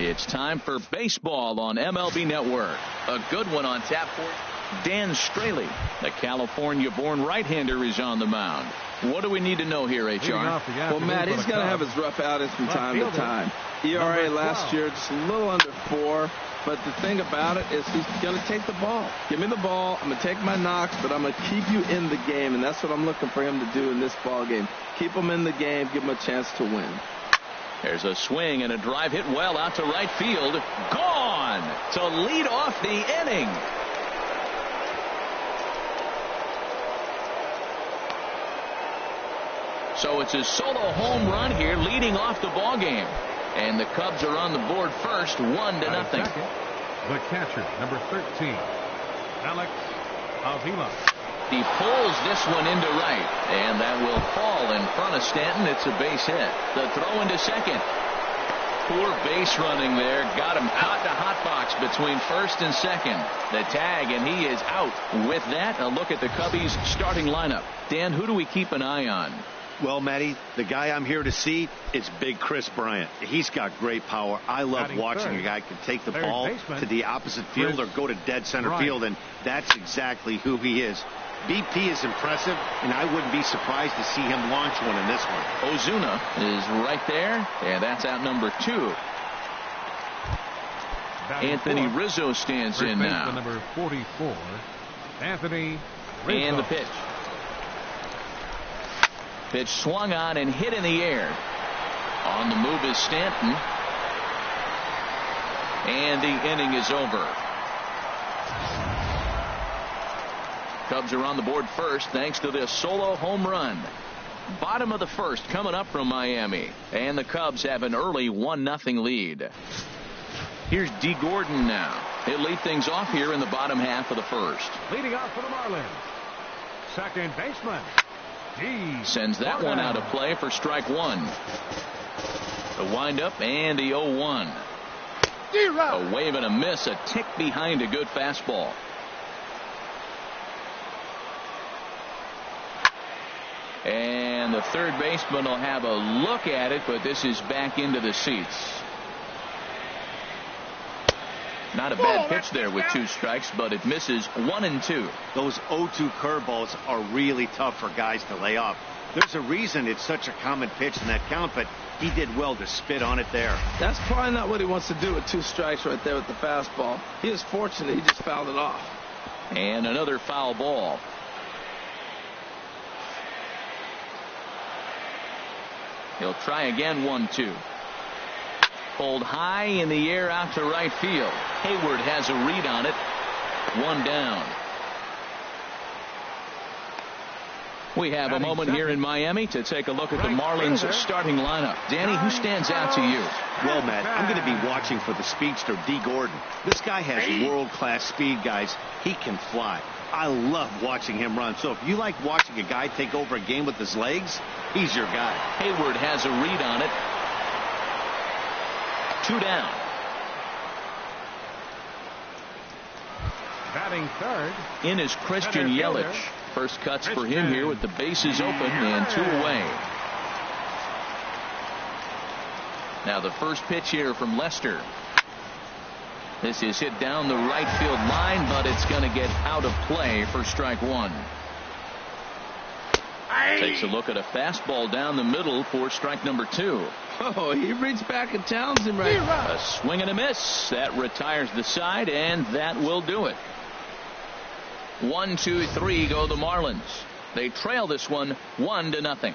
It's time for baseball on MLB Network. A good one on tap for Dan Straley. The California-born right-hander is on the mound. What do we need to know here, HR? Well, Matt, he's going to have his rough outings from time to time. ERA last year just a little under 4. But the thing about it is he's going to take the ball. Give me the ball. I'm going to take my knocks, but I'm going to keep you in the game. And that's what I'm looking for him to do in this ball game. Keep him in the game. Give him a chance to win. There's a swing and a drive hit well out to right field. Gone to lead off the inning. So it's a solo home run here leading off the ball game. And the Cubs are on the board first, 1-0. The catcher, number 13, Alex Avila. He pulls this one into right, and that will fall in front of Stanton. It's a base hit. The throw into second. Poor base running there. Got him caught the hot box between first and second. The tag, and he is out. With that, a look at the Cubbies' starting lineup. Dan, who do we keep an eye on? Well, Matty, the guy I'm here to see is Big Chris Bryant. He's got great power. I love watching a guy can take the ball to the opposite field or go to dead center field, and that's exactly who he is. BP is impressive, and I wouldn't be surprised to see him launch one in this one. Ozuna is right there, and that's out number 2. Anthony Rizzo stands in now. Number 44, Anthony Rizzo. And the pitch. Pitch swung on and hit in the air. On the move is Stanton. And the inning is over. Cubs are on the board first thanks to this solo home run. Bottom of the first coming up from Miami. And the Cubs have an early 1-0 lead. Here's D. Gordon now. He'll lead things off here in the bottom half of the first. Leading off for the Marlins, second baseman. Sends that one out of play for strike 1. The windup and the 0-1. A wave and a miss, a tick behind a good fastball. And the third baseman will have a look at it, but this is back into the seats. Not a bad pitch there with 2 strikes, but it misses 1-2. Those 0-2 curveballs are really tough for guys to lay off. There's a reason it's such a common pitch in that count, but he did well to spit on it there. That's probably not what he wants to do with 2 strikes right there with the fastball. He is fortunate he just fouled it off. And another foul ball. He'll try again, 1-2. Pulled high in the air out to right field. Hayward has a read on it. 1 down. We have a moment here in Miami to take a look at the Marlins starting lineup. Danny, who stands out to you? Well, Matt, I'm going to be watching for the speedster, D. Gordon. This guy has world-class speed, guys. He can fly. I love watching him run. So if you like watching a guy take over a game with his legs, he's your guy. Hayward has a read on it. 2 down. Batting third. In is Christian Yelich. First cuts for him here with the bases open and 2 away. Now the first pitch here from Lester. This is hit down the right field line, but it's going to get out of play for strike 1. Takes a look at a fastball down the middle for strike number 2. Oh, he reached back and challenged him right. A swing and a miss. That retires the side, and that will do it. 1, 2, 3 go the Marlins. They trail this one 1-0.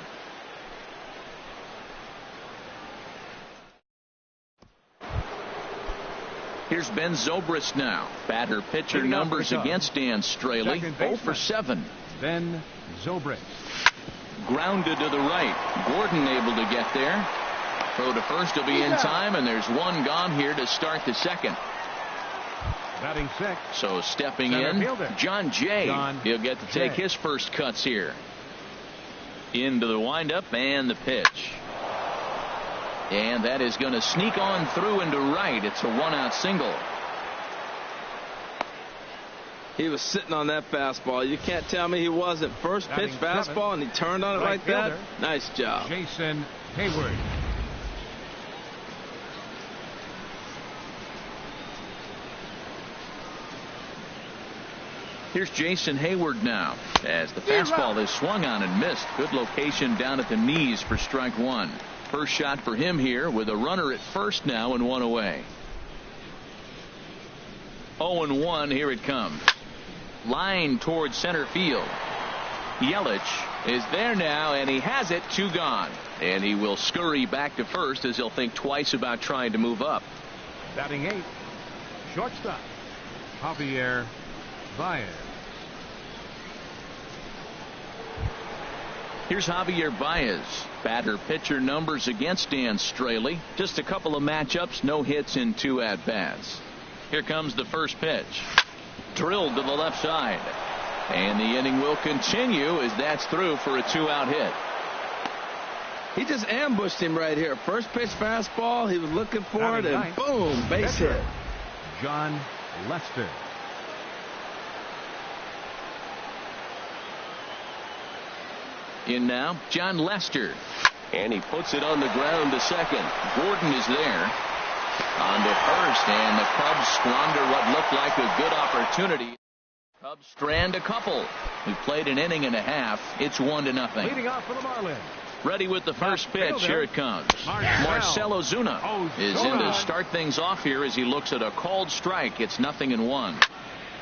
Here's Ben Zobrist now. Batter pitcher numbers against Dan Straley. 0 for 7. Ben Zobrist. Grounded to the right. Gordon able to get there. Throw to first will be in time, and there's 1 gone here to start the second. Batting 6. So stepping in, John Jay. He'll get to take his first cuts here. Into the windup and the pitch. And that is going to sneak on through into right. It's a 1-out single. He was sitting on that fastball. You can't tell me he wasn't. First pitch fastball, and he turned on it like that. Nice job. Jason Hayward. Here's Jason Hayward now as the fastball is swung on and missed. Good location down at the knees for strike one. First shot for him here with a runner at first now and one away. 0-1. Here it comes. Line towards center field. Yelich is there now, and he has it. 2 gone. And he will scurry back to first as he'll think twice about trying to move up. Batting 8th, shortstop, Javier Baez. Here's Javier Baez. Batter pitcher numbers against Dan Straley. Just a couple of matchups, no hits in 2 at-bats. Here comes the first pitch. Drilled to the left side. And the inning will continue as that's through for a 2-out hit. He just ambushed him right here. First pitch fastball. He was looking for it, and boom, base hit. John Lester. In now, John Lester. And he puts it on the ground to second. Gordon is there. On to first, and the Cubs squander what looked like a good opportunity. Cubs strand a couple. We played an inning and a half. It's 1-0. Leading off for the Marlins. Ready with the first pitch. Here it comes. Marcell Ozuna is in to start things off here as he looks at a called strike. It's 0-1.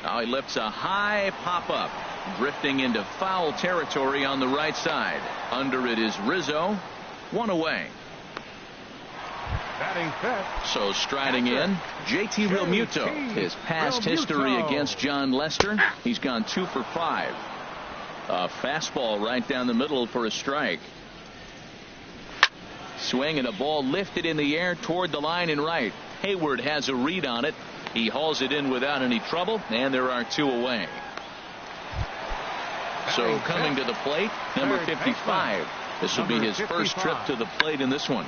Now he lifts a high pop-up, drifting into foul territory on the right side. Under it is Rizzo. 1 away. Batting fifth. So striding in, JT Realmuto. His past history against John Lester, he's gone 2 for 5. A fastball right down the middle for a strike. Swing and a ball lifted in the air toward the line and right. Hayward has a read on it. He hauls it in without any trouble, and there are 2 away. So coming to the plate, number 55. This will be his first trip to the plate in this one.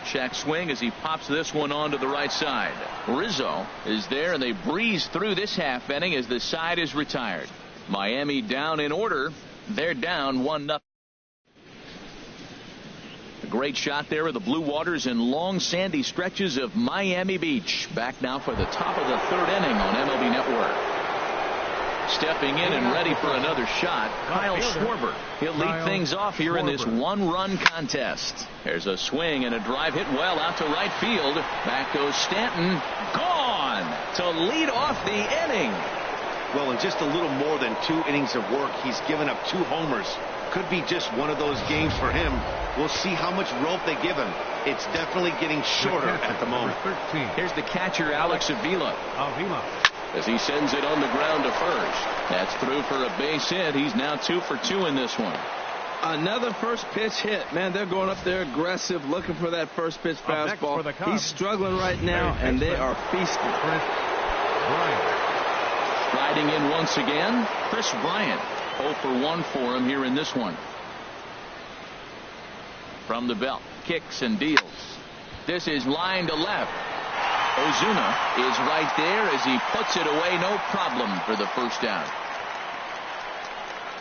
Check swing as he pops this one onto the right side. Rizzo is there, and they breeze through this half inning as the side is retired. Miami down in order. They're down 1-0. A great shot there of the Blue Waters in long sandy stretches of Miami Beach. Back now for the top of the 3rd inning on MLB Network. Stepping in and ready for another shot, Kyle Schwarber. He'll lead things off here in this 1-run contest. There's a swing and a drive hit well out to right field. Back goes Stanton. Gone to lead off the inning. Well, in just a little more than 2 innings of work, he's given up 2 homers. Could be just one of those games for him. We'll see how much rope they give him. It's definitely getting shorter at the moment. Here's the catcher, Alex Avila. As he sends it on the ground to first. That's through for a base hit. He's now 2 for 2 in this one. Another first pitch hit. Man, they're going up there aggressive, looking for that first pitch fastball. He's struggling right now, and they are feasting. Riding in once again, Chris Bryant. 0 for 1 for him here in this one. From the belt, kicks and deals. This is line to left. Ozuna is right there as he puts it away, no problem for the first down.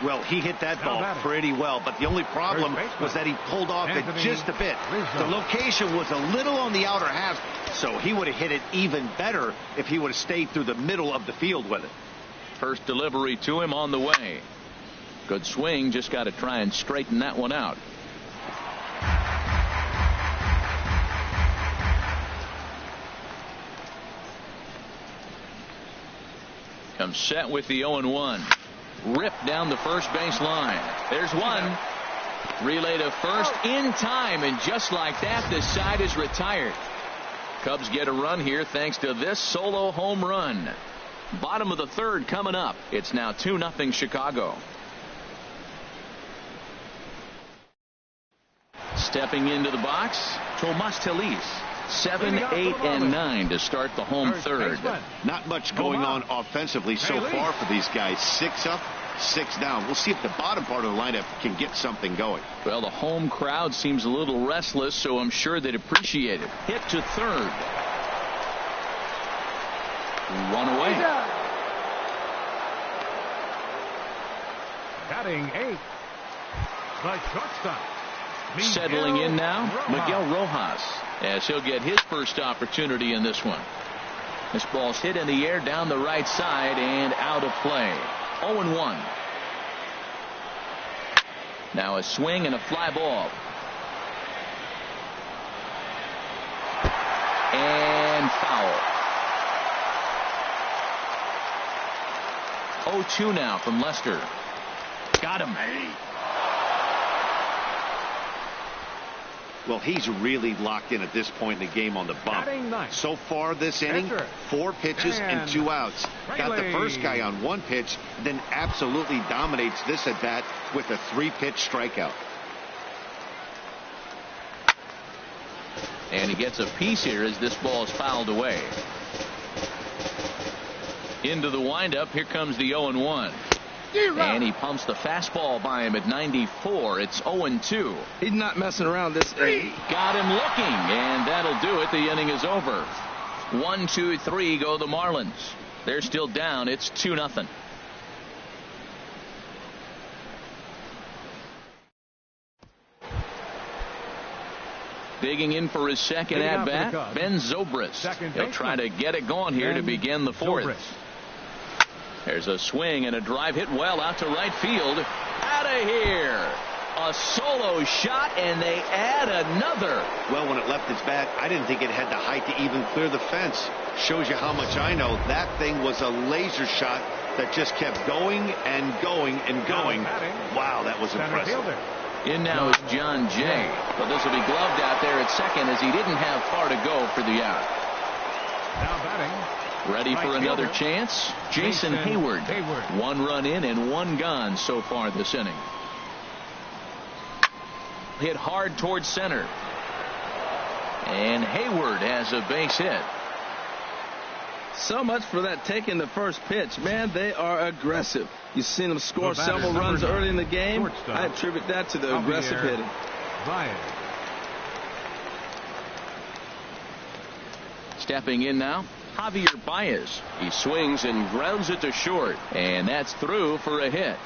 Well, he hit that ball pretty well, but the only problem was that he pulled off it just a bit. The location was a little on the outer half, so he would have hit it even better if he would have stayed through the middle of the field with it. First delivery to him on the way. Good swing, just got to try and straighten that one out. Comes set with the 0-1. Ripped down the first base line. There's one. Relay to first in time, and just like that, the side is retired. Cubs get a run here thanks to this solo home run. Bottom of the 3rd coming up. It's now 2-0 Chicago. Stepping into the box, Tomas Telis. 7, 8, and 9 to start the home 3rd. Not much going on offensively so far for these guys. 6 up, 6 down. We'll see if the bottom part of the lineup can get something going. Well, the home crowd seems a little restless, so I'm sure they'd appreciate it. Hit to 3rd. 1 away. Batting 8th, the shortstop. Settling in now, Miguel Rojas, as he'll get his first opportunity in this one. This ball's hit in the air down the right side and out of play. 0-1. Now a swing and a fly ball. And foul. 0-2 now from Lester. Got him. Well, he's really locked in at this point in the game on the bump. So far this inning, 4 pitches and 2 outs. Got the first guy on 1 pitch, then absolutely dominates this at bat with a 3-pitch strikeout. And he gets a piece here as this ball is fouled away. Into the windup. Here comes the 0-1. And he pumps the fastball by him at 94. It's 0-2. He's not messing around this inning. Got him looking, and that'll do it. The inning is over. 1, 2, 3 go the Marlins. They're still down. It's 2-0. Digging in for his second at bat, Ben Zobrist. He'll try to get it going here to begin the 4th. There's a swing and a drive hit well out to right field. Out of here. A solo shot, and they add another. Well, when it left its bat, I didn't think it had the height to even clear the fence. Shows you how much I know. That thing was a laser shot that just kept going and going and going. Wow, that was impressive. In now is John Jay. But this will be gloved out there at second as he didn't have far to go for the out. Now batting. Ready for another chance? Jason Hayward. 1 run in and 1 gone so far this inning. Hit hard towards center. And Hayward has a base hit. So much for that taking the first pitch. Man, they are aggressive. You've seen them score several runs early in the game. I attribute that to the aggressive hitting. Stepping in now, Javier Baez. He swings and grounds it to short, and that's through for a hit.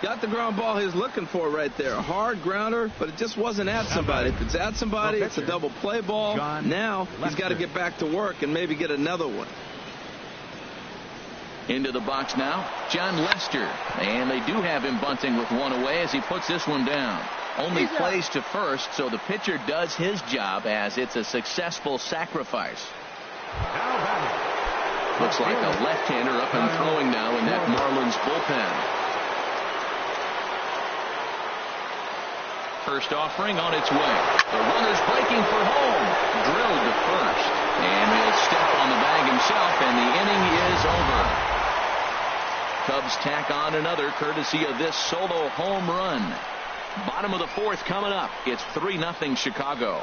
Got the ground ball he's looking for right there. A hard grounder, but it just wasn't at somebody. If it's at somebody, it's a double play ball. Now he's got to get back to work and maybe get another one. Into the box now, John Lester. And they do have him bunting with 1 away as he puts this one down. Only plays to first, so the pitcher does his job as it's a successful sacrifice. Looks like a left-hander up and throwing now in that Marlins bullpen. First offering on its way. The runner's breaking for home. Drilled to first. And he'll step on the bag himself, and the inning is over. Cubs tack on another courtesy of this solo home run. Bottom of the 4th coming up. It's 3-0 Chicago.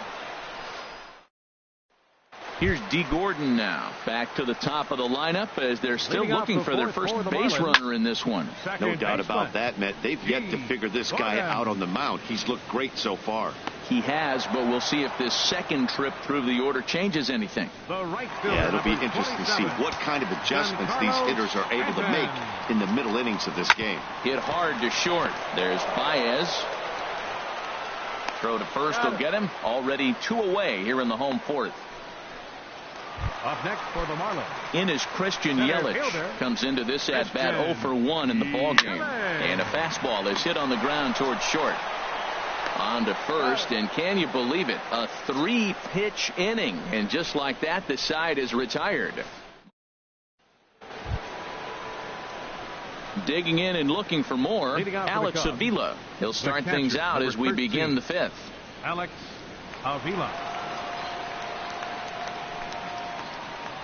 Here's D. Gordon now. Back to the top of the lineup as they're still looking for their first base runner in this one. No doubt about that, Matt. They've yet to figure this guy out on the mound. He's looked great so far. He has, but we'll see if this second trip through the order changes anything. Yeah, it'll be interesting to see what kind of adjustments these hitters are able to make in the middle innings of this game. Hit hard to short. There's Baez. Throw to first will get him. Already 2 away here in the home 4th. Up next for the Marlins. In is Christian Yelich. Comes into this at bat 0 for 1 in the ball game. And a fastball is hit on the ground towards short. On to first, and can you believe it? A 3-pitch inning, and just like that, the side is retired. Digging in and looking for more, Alex Avila. He'll start things out as we begin the 5th. Alex Avila.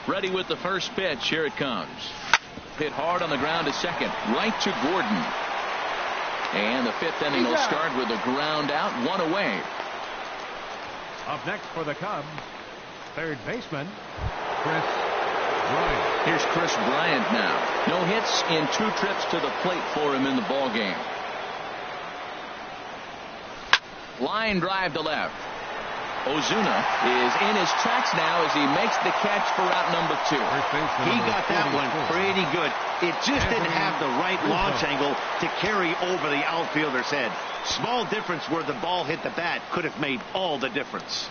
Ready with the first pitch. Here it comes. Hit hard on the ground to second. Right to Gordon. And the 5th inning will start with a ground out, 1 away. Up next for the Cubs, third baseman, Chris Bryant. Here's Chris Bryant now. No hits in 2 trips to the plate for him in the ball game. Line drive to left. Ozuna is in his tracks now as he makes the catch for out number 2. He got that one pretty good. It just didn't have the right launch angle to carry over the outfielder's head. Small difference where the ball hit the bat could have made all the difference.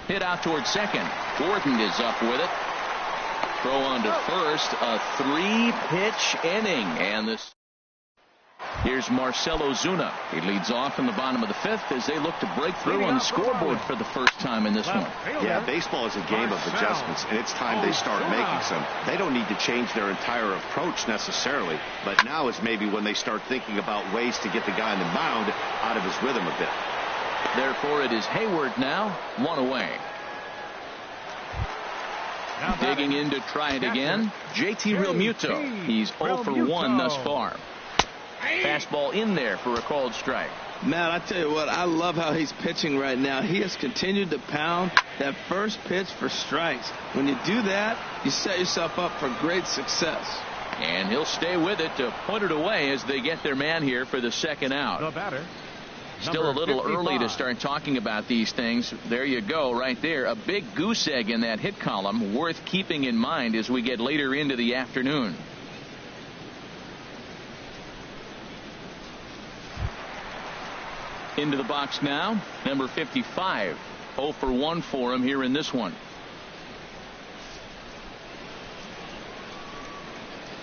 Hit out towards second. Gordon is up with it. throw on to first. A 3-pitch inning. And this. Here's Marcell Ozuna. He leads off in the bottom of the 5th as they look to break through on the scoreboard for the first time in this one. Yeah, baseball is a game of adjustments, and it's time they start making some. They don't need to change their entire approach necessarily, but now is maybe when they start thinking about ways to get the guy on the mound out of his rhythm a bit. Therefore, it is Hayward now, 1 away. Digging in to try it again, JT Realmuto. He's 0 for 1 thus far. Fastball in there for a called strike. Man, I tell you what, I love how he's pitching right now. He has continued to pound that first pitch for strikes. When you do that, you set yourself up for great success. And he'll stay with it to put it away as they get their man here for the second out. The batter. Still a little early to start talking about these things. There you go, right there. A big goose egg in that hit column, worth keeping in mind as we get later into the afternoon. Into the box now, number 55. 0 for 1 for him here in this one.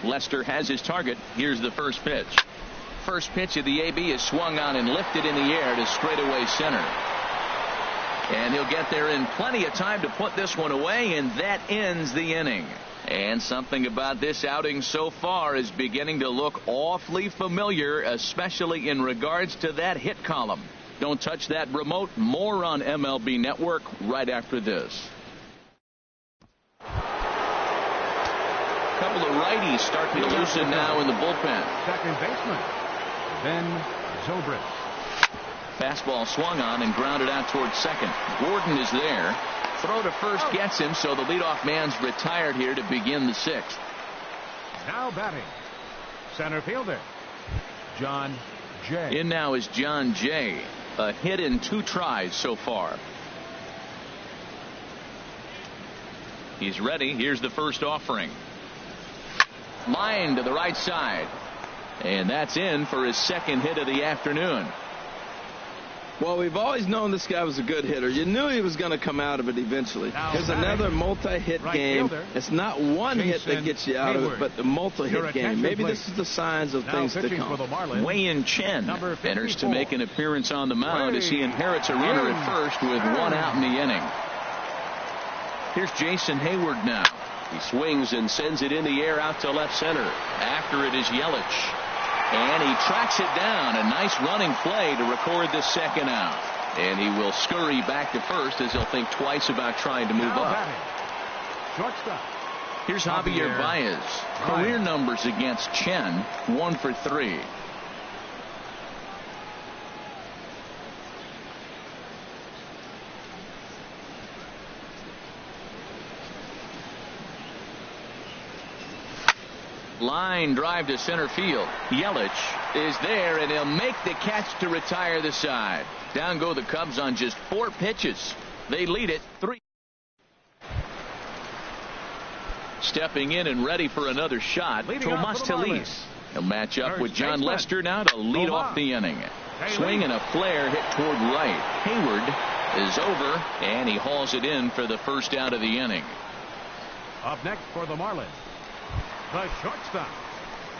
Lester has his target. Here's the first pitch. First pitch of the AB is swung on and lifted in the air to straightaway center. And he'll get there in plenty of time to put this one away, and that ends the inning. And something about this outing so far is beginning to look awfully familiar, especially in regards to that hit column. Don't touch that remote. More on MLB Network right after this. A couple of righties starting to loosen now in the bullpen. Second baseman, Ben Zobrist. Fastball swung on and grounded out towards second. Gordon is there. Throw to first gets him, so the leadoff man's retired here to begin the 6th. Now batting, center fielder, John Jay. In now is John Jay. A hit in 2 tries so far. He's ready. Here's the first offering. Line to the right side. And that's in for his second hit of the afternoon. Well, we've always known this guy was a good hitter. You knew he was going to come out of it eventually. Here's another multi-hit game. It's not one hit that gets you out of it, but the multi-hit game. Maybe this is the signs of things to come. Wei-Yin Chen enters to make an appearance on the mound as he inherits a runner at first with 1 out in the inning. Here's Jason Hayward now. He swings and sends it in the air out to left center. After it is Yelich. And he tracks it down. A nice running play to record the second out. And he will scurry back to first as he'll think twice about trying to move up. Shortstop. Here's Javier Baez. Career numbers against Chen, 1 for 3. Line drive to center field. Yelich is there, and he'll make the catch to retire the side. Down go the Cubs on just 4 pitches. They lead it 3. Stepping in and ready for another shot, Tomas Telis. He'll match up with John Lester now to lead off the inning. Swing and a flare hit toward right. Hayward is over, and he hauls it in for the first out of the inning. Up next for the Marlins, the shortstop,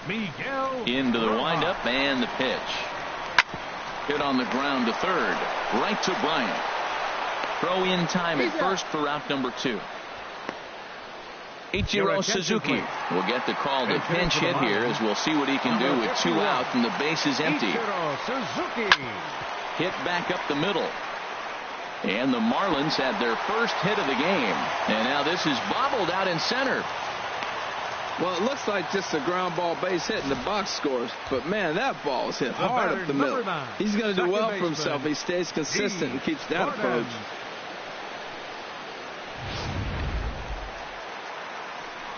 Miguel. Into the windup and the pitch. Hit on the ground to third. Right to Bryant. Throw in time at first for out number 2. Ichiro Suzuki will get the call to pinch hit here, as we'll see what he can do with 2 out and the base is empty. Hit back up the middle. And the Marlins had their first hit of the game. And now this is bobbled out in center. Well, it looks like just a ground ball base hit in the box scores. But, man, that ball is hit hard up the middle. He's going to do well for himself. He stays consistent and keeps that approach.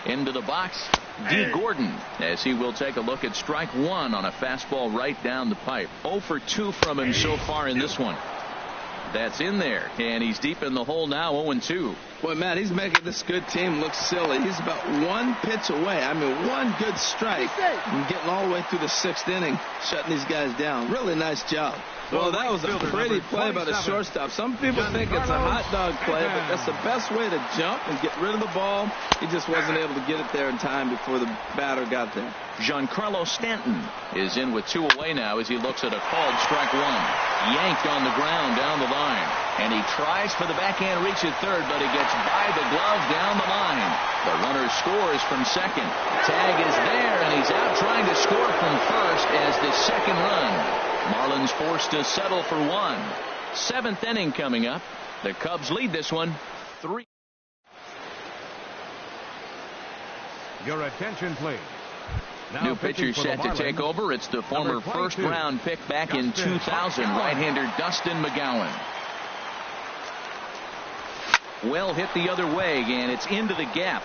Into the box, D. Gordon, as he will take a look at strike 1 on a fastball right down the pipe. 0 for 2 from him so far in this one. That's in there, and he's deep in the hole now, 0-2. Boy, Matt, he's making this good team look silly. He's about one pitch away. I mean, one good strike and getting all the way through the 6th inning, shutting these guys down. Really nice job. Well, that was a pretty play by the shortstop. Some people think it's a hot dog play, but that's the best way to jump and get rid of the ball. He just wasn't able to get it there in time before the batter got there. Giancarlo Stanton is in with 2 away now as he looks at a called strike 1. Yanked on the ground down the line. And he tries for the backhand reach at third, but he gets by the glove down the line. The runner scores from second. Tag is there, and he's out trying to score from first as the second run. Marlins forced to settle for 1. 7th inning coming up. The Cubs lead this one 3. Your attention, please. Now new pitcher set to take over. It's the former first-round pick back in 2000, right-hander Dustin McGowan. Well hit the other way, and it's into the gap.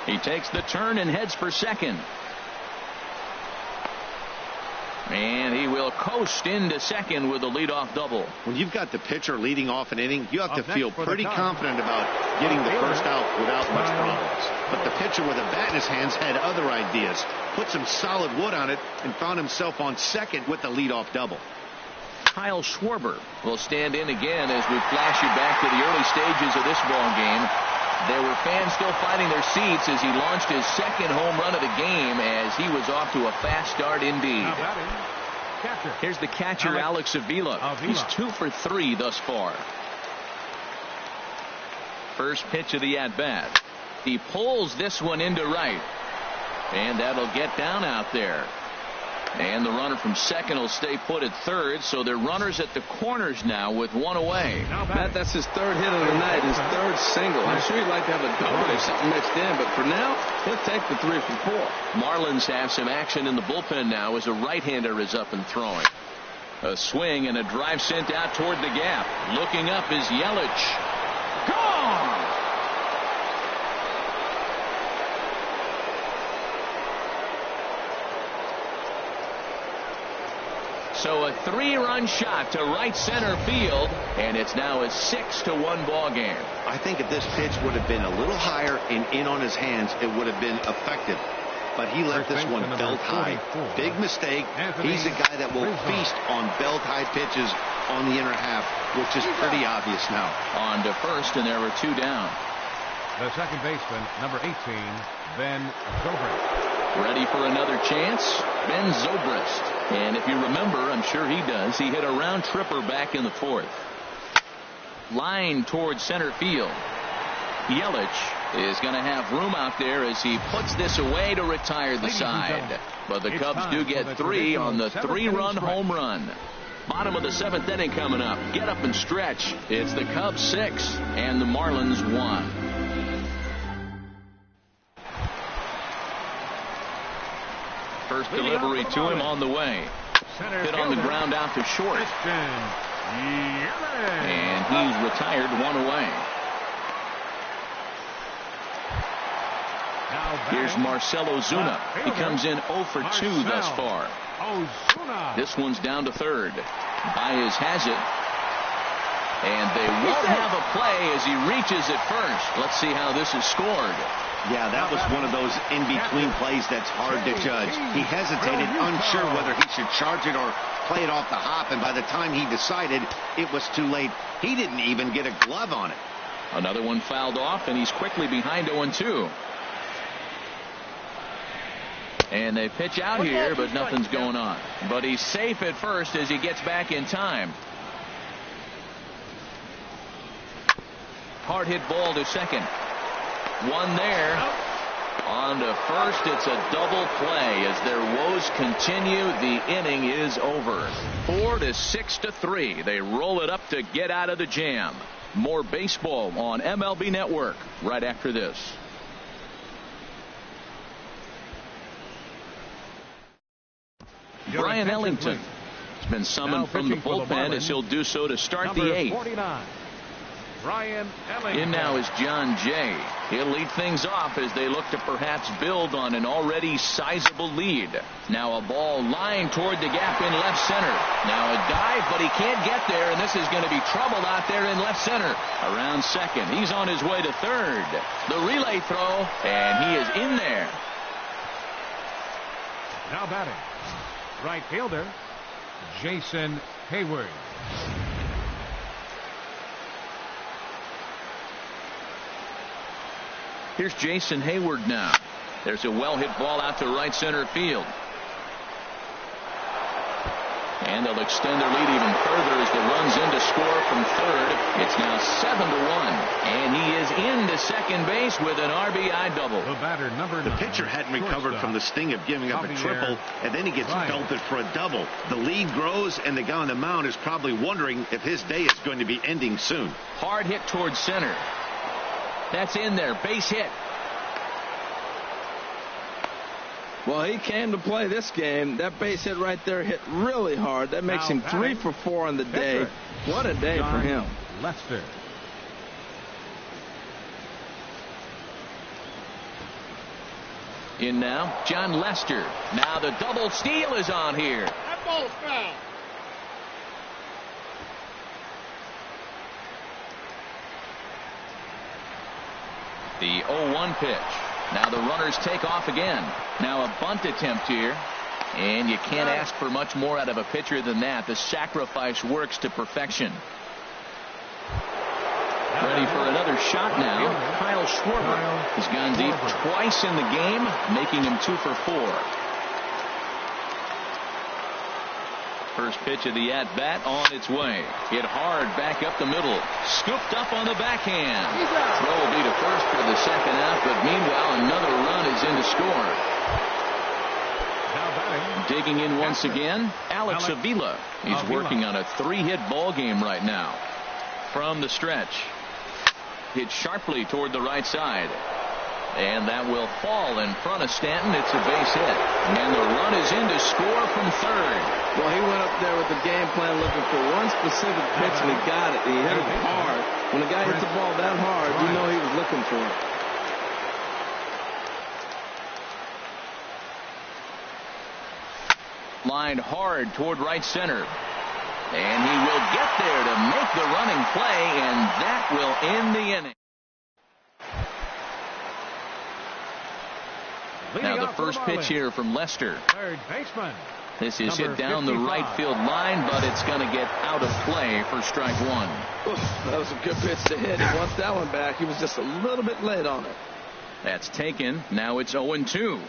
He takes the turn and heads for second. And he will coast into second with a leadoff double. When you've got the pitcher leading off an inning, you have to feel pretty confident about getting the first out without much problems. But the pitcher with a bat in his hands had other ideas. Put some solid wood on it and found himself on second with the leadoff double. Kyle Schwarber will stand in again as we flash you back to the early stages of this ball game. There were fans still finding their seats as he launched his second home run of the game as he was off to a fast start indeed. Here's the catcher, Alex Avila. He's 2 for 3 thus far. First pitch of the at-bat. He pulls this one into right. And that'll get down out there. And the runner from second will stay put at third, so they're runners at the corners now with 1 away. Matt, that's his 3rd hit of the night, his 3rd single. I'm sure he'd like to have a double or something mixed in, but for now, he'll take the 3 for 4. Marlins have some action in the bullpen now as a right-hander is up and throwing. A swing and a drive sent out toward the gap. Looking up is Yelich. Gone! So a 3-run shot to right center field, and it's now a 6-1 ball game. I think if this pitch would have been a little higher and in on his hands, it would have been effective. But he let this one belt high. Big mistake. He's a guy that will feast on belt high pitches on the inner half, which is pretty obvious now. On to first, and there were 2 down. The second baseman, number 18, Ben Zobrist. Ready for another chance? Ben Zobrist. And if you remember, I'm sure he does, he hit a round tripper back in the 4th. Line towards center field. Yelich is going to have room out there as he puts this away to retire the side. But the Cubs do get 3 on the 3-run home run. Bottom of the 7th inning coming up. Get up and stretch. It's the Cubs 6 and the Marlins 1. First delivery to him on the way. Hit on the ground out to short. And he's retired 1 away. Here's Marcell Ozuna. He comes in 0 for 2 thus far. This one's down to third. Baez has it. And they won't have a play as he reaches it first. Let's see how this is scored. Yeah, that was one of those in-between plays that's hard to judge. He hesitated, unsure whether he should charge it or play it off the hop, and by the time he decided, it was too late. He didn't even get a glove on it. Another one fouled off, and he's quickly behind 0-2. And they pitch out here, but nothing's going on. But he's safe at first as he gets back in time. Hard hit ball to second. One there. On to first. It's a double play as their woes continue. The inning is over. 4 to 6 to 3. They roll it up to get out of the jam. More baseball on MLB Network right after this. Brian Ellington has been summoned from the bullpen as he'll do so to start the 8th. Brian Ellington. In now is John Jay. He'll lead things off as they look to perhaps build on an already sizable lead. Now a ball lined toward the gap in left center. Now a dive, but he can't get there, and this is going to be trouble out there in left center. Around second. He's on his way to third. The relay throw, and he is in there. Now batting, right fielder, Jason Hayward. Here's Jason Hayward now. There's a well-hit ball out to right center field. And they'll extend their lead even further as the run's in to score from third. It's now 7-1. And he is into second base with an RBI double. The batter, number 9. The pitcher hadn't recovered from the sting of giving up a triple, and then he gets belted for a double. The lead grows, and the guy on the mound is probably wondering if his day is going to be ending soon. Hard hit towards center. That's in there. Base hit. Well, he came to play this game. That base hit right there hit really hard. That makes him 3 for 4 on the day. What a day for him. Lester. In now, John Lester. Now the double steal is on here. That ball's foul. The 0-1 pitch. Now the runners take off again. Now a bunt attempt here. And you can't ask for much more out of a pitcher than that. The sacrifice works to perfection. Ready for another shot now. Kyle Schwarber has gone deep twice in the game, making him 2 for 4. First pitch of the at-bat on its way. Hit hard back up the middle. Scooped up on the backhand. Throw will be to first for the second out, but meanwhile another run is in to score. Digging in once again, Alex Avila. He's working on a 3-hit ball game right now. From the stretch. Hit sharply toward the right side. And that will fall in front of Stanton. It's a base hit. And the run is in to score from third. Well, he went up there with the game plan looking for one specific pitch, and he got it. He hit it hard. When a guy hits the ball that hard, you know he was looking for it. Lined hard toward right center. And he will get there to make the running play, and that will end the inning. Now the first pitch here from Lester. Third baseman. This is hit down the right field line, but it's going to get out of play for strike one. Oof, that was a good pitch to hit. He wants that one back. He was just a little bit late on it. That's taken. Now it's 0-2.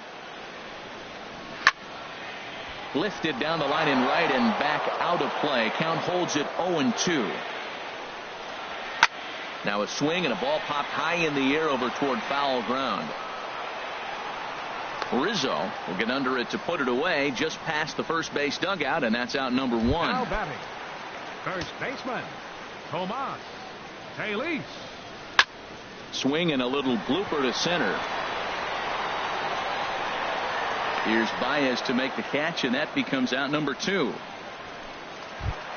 Lifted down the line in right and back out of play. Count holds it 0-2. Now a swing and a ball popped high in the air over toward foul ground. Rizzo will get under it to put it away just past the first base dugout, and that's out number 1. Now batting, first baseman, Tomas Taylor. Swing and a little blooper to center. Here's Baez to make the catch, and that becomes out number 2.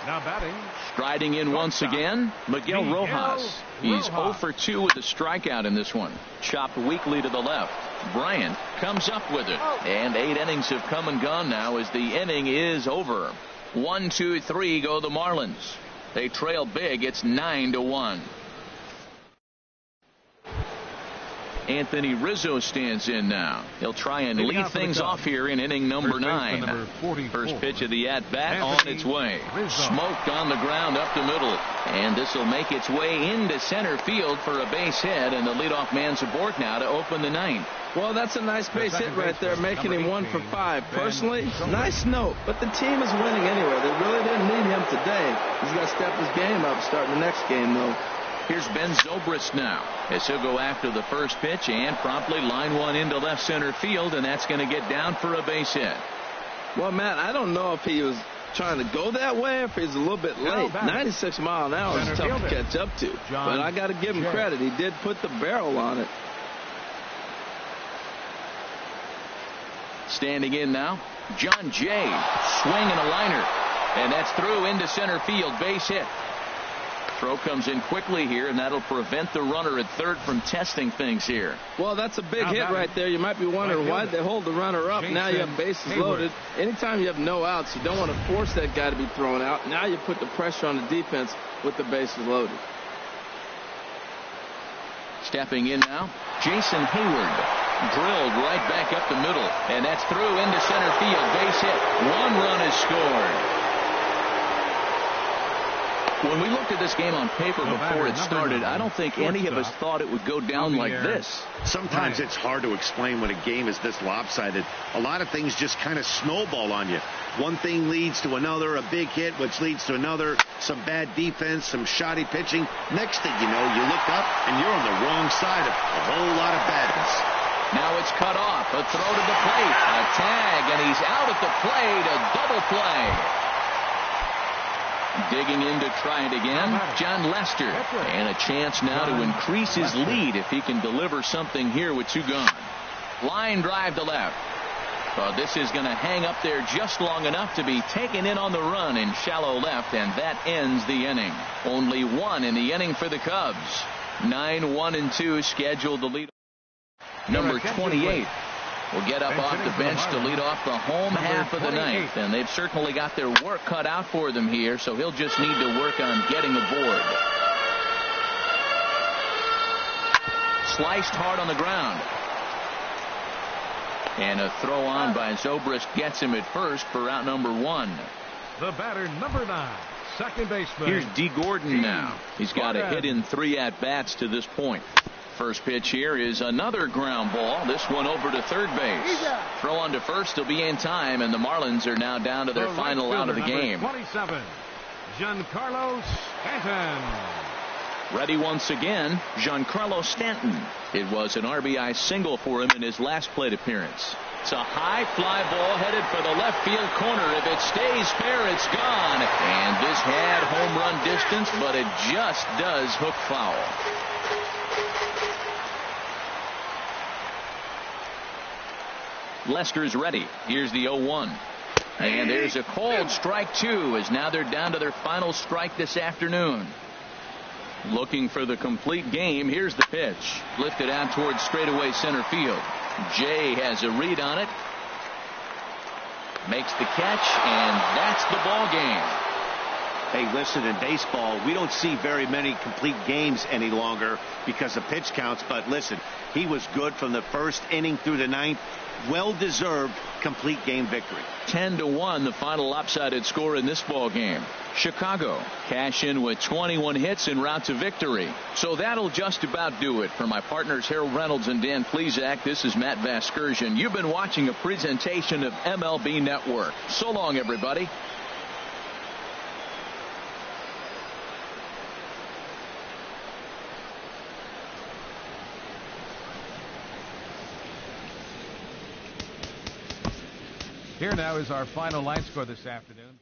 Now batting, striding in once again, Miguel Rojas. He's 0 for 2 with a strikeout in this one. Chopped weakly to the left. Bryant comes up with it. And 8 innings have come and gone now as the inning is over. 1, 2, 3 go the Marlins. They trail big. It's 9-1. Anthony Rizzo stands in now. He'll try and lead things off here in inning number 9. First pitch of the at-bat on its way. Smoked on the ground up the middle. And this will make its way into center field for a base hit, and the leadoff man's aboard now to open the 9th. Well, that's a nice base hit right there, making him 1 for 5. Personally, nice note, but the team is winning anyway. They really didn't need him today. He's got to step his game up starting the next game, though. Here's Ben Zobrist now as he'll go after the first pitch and promptly line one into left center field, and that's going to get down for a base hit. Well, Matt, I don't know if he was trying to go that way or if he's a little bit late. 96 mile an hour is tough to catch up to, but I got to give him credit. He did put the barrel on it. Standing in now, John Jay, swing and a liner, and that's through into center field, base hit. Throw comes in quickly here, and that'll prevent the runner at third from testing things here. Well, that's a big hit right there. You might be wondering why they hold the runner up. Now you have bases loaded. Anytime you have no outs, you don't want to force that guy to be thrown out. Now you put the pressure on the defense with the bases loaded. Stepping in now, Jason Hayward. Drilled right back up the middle, and that's through into center field. Base hit. One run is scored. When we looked at this game on paper before it started, I don't think any of us thought it would go down like this. Sometimes it's hard to explain when a game is this lopsided. A lot of things just kind of snowball on you. One thing leads to another, a big hit, which leads to another, some bad defense, some shoddy pitching. Next thing you know, you look up and you're on the wrong side of a whole lot of badness. Now it's cut off. A throw to the plate. A tag, and he's out at the plate. A double play. Digging in to try it again, John Lester. And a chance now to increase his lead if he can deliver something here with two gone. Line drive to left. This is going to hang up there just long enough to be taken in on the run in shallow left, and that ends the inning. Only one in the inning for the Cubs. 9-1-2 scheduled to lead. Number 28 will get up off the bench to lead off the home half of the ninth, and they've certainly got their work cut out for them here, so he'll just need to work on getting aboard. Sliced hard on the ground. And a throw on by Zobrist gets him at first for out number one. The batter, number 9, second baseman. Here's D. Gordon now. He's got a hit in 3 at-bats to this point. First pitch here is another ground ball. This one over to third base. Throw on to first. He'll be in time, and the Marlins are now down to their final out of the game. 27, Giancarlo Stanton. Ready once again, Giancarlo Stanton. It was an RBI single for him in his last plate appearance. It's a high fly ball headed for the left field corner. If it stays fair, it's gone. And this had home run distance, but it just does hook foul. Lester's ready. Here's the 0-1. And there's a called strike 2, as now they're down to their final strike this afternoon. Looking for the complete game. Here's the pitch. Lifted out towards straightaway center field. Jay has a read on it. Makes the catch, and that's the ball game. Hey, listen, in baseball, we don't see very many complete games any longer because of pitch counts. But listen, he was good from the first inning through the ninth. Well-deserved complete game victory. 10-1, the final lopsided score in this ball game. Chicago cash in with 21 hits en route to victory. So that'll just about do it. For my partners Harold Reynolds and Dan Plesac, this is Matt Vasgersian. You've been watching a presentation of MLB Network. So long, everybody. Here now is our final line score this afternoon.